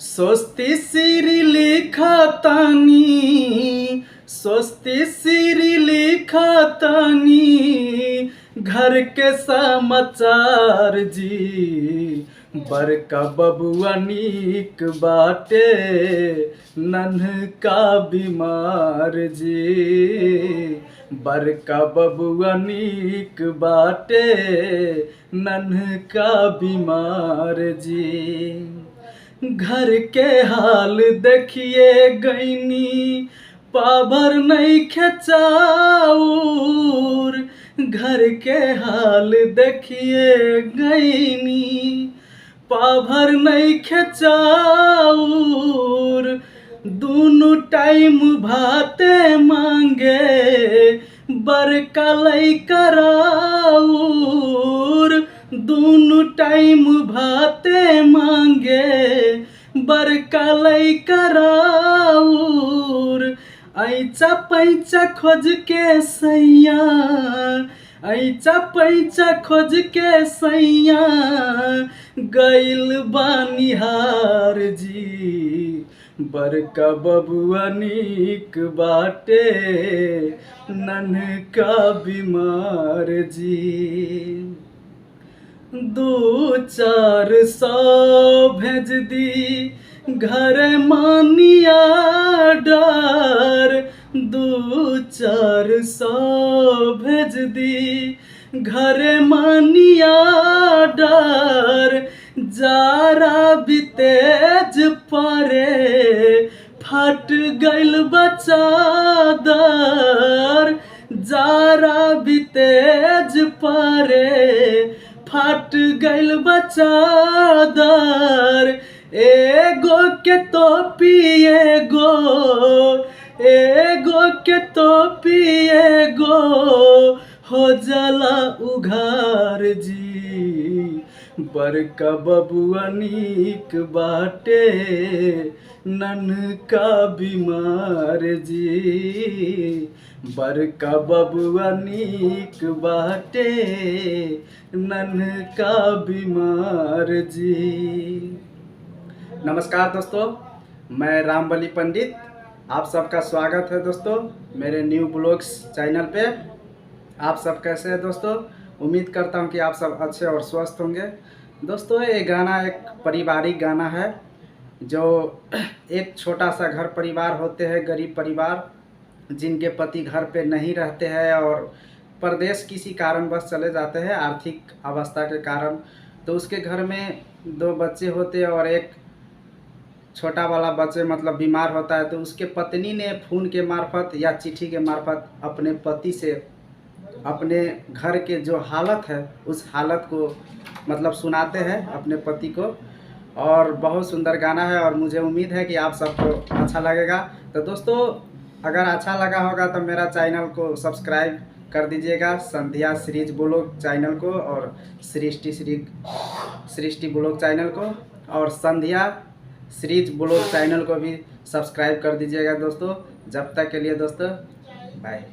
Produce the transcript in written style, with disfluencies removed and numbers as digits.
स्वस्ति सिरी लिखा तानी, स्वस्ति सिरी लिखा तानी, घर के समाचार जी। बड़का बबुआ नीक बाटे, नन्हका बीमार जी। बड़का बबुआ नीक बाटे, नन्हका बीमार जी। घर के हाल देखिए गईनी, पाभर नहीं खेचाऊर। घर के हाल देखिए गईनी, पाभर नहीं खेचाऊर। दोनों टाइम भाते मांगे, बड़का लइका राऊर। दोनों टाइम भाते मांगे, बड़का लइका राऊर। ऐचा पैचा खोज के सैया, ऐचा पैचा खोज के सैया, गइल बानिहार जी। बड़का बबुआ नीक बाटे, नन्हका बीमार जी। 2-400 भेज दी घर मानिया डार। 2-400 भेज दी घर मानिया डार। जारा भी तेज परे, फट गइल बचादर। जारा भी तेज परे, फट गइल बचादर। एगो के टोपी एगो, एगो के टोपी एगो, हो जाला उघार जी। बड़का बबुआ नीक बाटे, नन्हका बीमार जी। बड़का बबुआ नीक बाटे, नन्हका बीमार जी। नमस्कार दोस्तों, मैं रामबली पंडित, आप सबका स्वागत है दोस्तों मेरे न्यू ब्लॉग्स चैनल पे। आप सब कैसे हैं दोस्तों? उम्मीद करता हूं कि आप सब अच्छे और स्वस्थ होंगे। दोस्तों ये गाना एक पारिवारिक गाना है, जो एक छोटा सा घर परिवार होते हैं, गरीब परिवार, जिनके पति घर पे नहीं रहते हैं और परदेश किसी कारणवश चले जाते हैं, आर्थिक अवस्था के कारण। तो उसके घर में 2 बच्चे होते हैं और एक छोटा वाला बच्चे मतलब बीमार होता है। तो उसके पत्नी ने फ़ोन के मार्फत या चिट्ठी के मार्फत अपने पति से अपने घर के जो हालत है उस हालत को मतलब सुनाते हैं अपने पति को। और बहुत सुंदर गाना है और मुझे उम्मीद है कि आप सबको अच्छा लगेगा। तो दोस्तों अगर अच्छा लगा होगा तो मेरा चैनल को सब्सक्राइब कर दीजिएगा, संध्या सीरीज ब्लॉग चैनल को, और सृष्टि ब्लॉग चैनल को, और संध्या सीरीज ब्लॉग चैनल को भी सब्सक्राइब कर दीजिएगा दोस्तों। जब तक के लिए दोस्तों बाय।